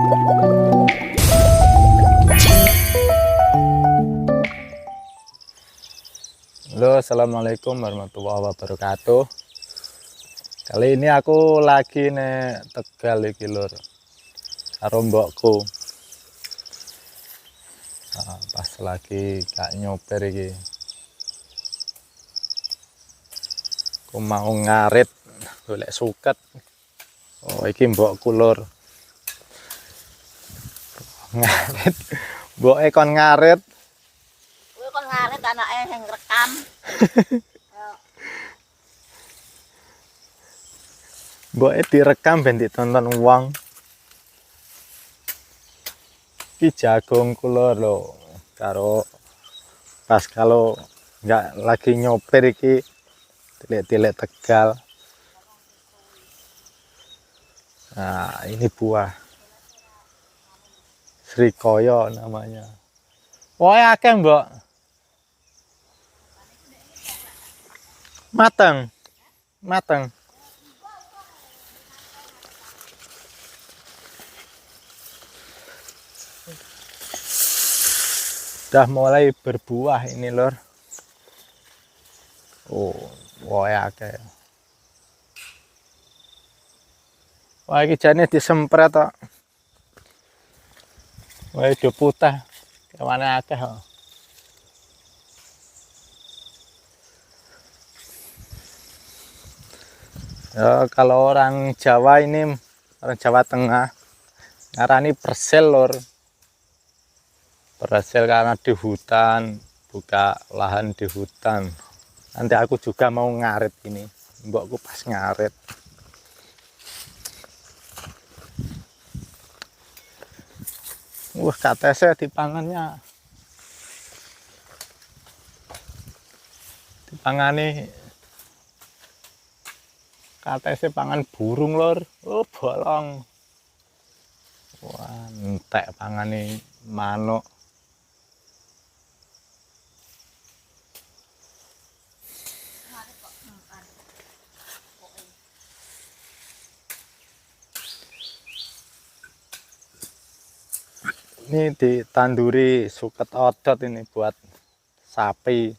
Halo, assalamualaikum warahmatullahi wabarakatuh. Kali ini aku lagi nek Tegal iki lur, karo mbokku. Nah, pas lagi gak nyoper iki. Aku mau ngarit golek suket. Oh, iki mbokku lur. Ngarit. Mboke kon ngarit. Kowe kon ngarit anake sing rekam. Mboke direkam ben ditonton wong. Iki jagung kula lho, karo pas kalau nggak lagi nyoper iki tilik-tilik Tegal. Nah, ini buah Srikoyo namanya. Wah, akeh, Mbok. Mateng. Mateng. Udah mulai berbuah ini, lor. Oh, wah, akeh. Wah, iki jane disempret kok. Wah, udah putih. Kemana akeh kok. Ya, kalau orang Jawa ini, orang Jawa Tengah, ngarani persel, lor. Persel karena di hutan, buka lahan di hutan. Nanti aku juga mau ngarit ini. Mbokku pas ngarit. Wah, katanya dipangannya. Dipangani katanya pangan burung, lor. Oh, bolong. Wah, entek pangane manuk. Ini ditanduri suket odot ini buat sapi.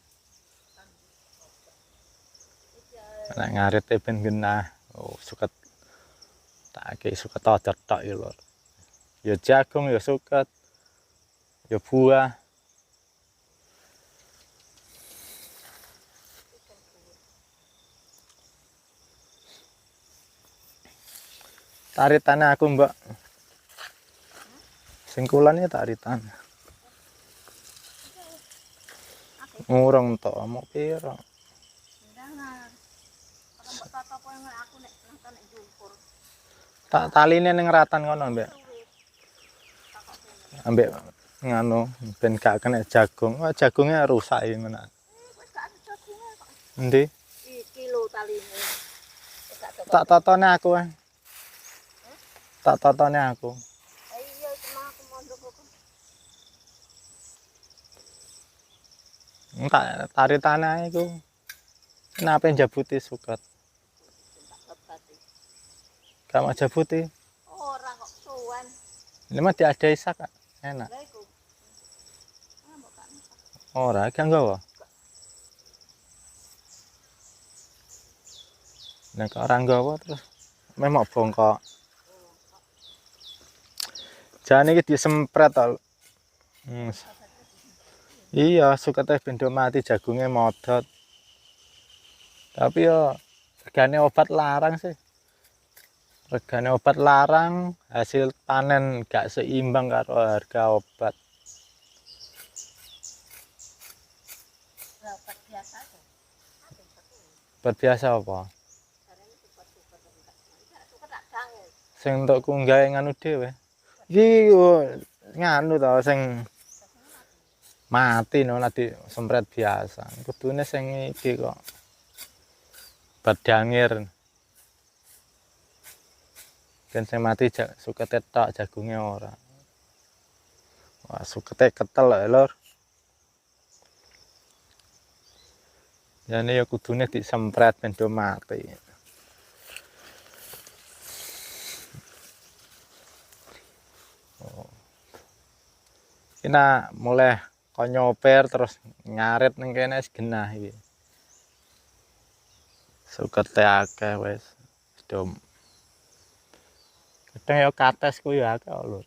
Nek ngarit ben genah. Oh, suket tak kei suket odot tok ya, lor. Ya jagung, ya suket, ya buah. Taritannya aku, Mbak. Singkulannya taritan. Ngurung tok mau piro. Tak taline ning ratan ngono, Mbak. Ambek nganu ben gak kena jagung. Wah, jagungnya rusak iki ngono. Endi? Kilo taline. Tak totone aku. Tak totone aku. Iya, cuma aku mondok kok. Tak tari tanah iku. Kenapa jabuti suket? Gak mau jabuti. Ora kok suwen. Ini mah diadai sak enak. Lah iku. Mbok kan. Ora gak nggawa. Nek orang nggawa terus memang bongkok. Jane iki disempret to. Iya, sukete bendo mati jagungnya modot. Tapi yo regane obat larang sih. Regane obat larang, hasil panen gak seimbang karo harga obat. Obat biasa tuh. Obat biasa apa? Suket tak dange. Sing untuk gawe nganu dhewe. Iki nganu to sing mati no nanti sempret biasa. Kudune sing iki kok. Obat dangir. Dan sing mati sukete tok jagunge ora. Wah, sukete ketel lho, lor. Jane ya kudune disempret ben do mati. Kena mulai kok nyoper terus ngarit ning kene wis genah iki. Sukete akeh wis. Dom. Kadang ya kates ku ya akeh lho.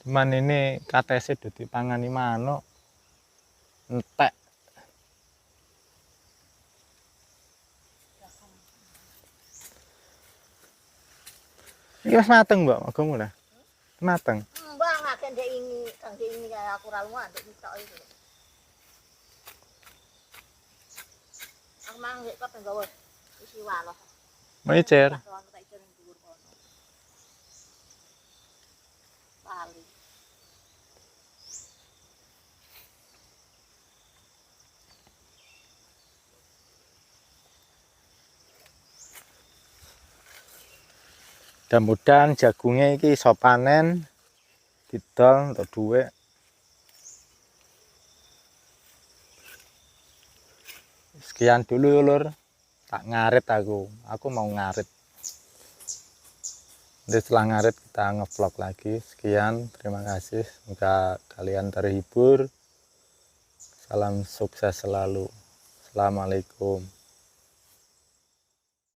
Cuman ini katesnya udah dipangani manuk. Entek. Iki wis mateng, Mbak, moga mulai. Mateng. Mbak ngake ndek ini, kang ndek ini kayak aku ra lunga ndek mitok itu. Aku mang ndek kok nggawe isi walo. Mecer. Bali. Mudah-mudahan jagungnya iki iso panen didol untuk duit. Sekian dulu ya lur, tak ngarit aku mau ngarit. Nanti setelah ngarit kita ngevlog lagi. Sekian, terima kasih, semoga kalian terhibur. Salam sukses selalu. Assalamualaikum.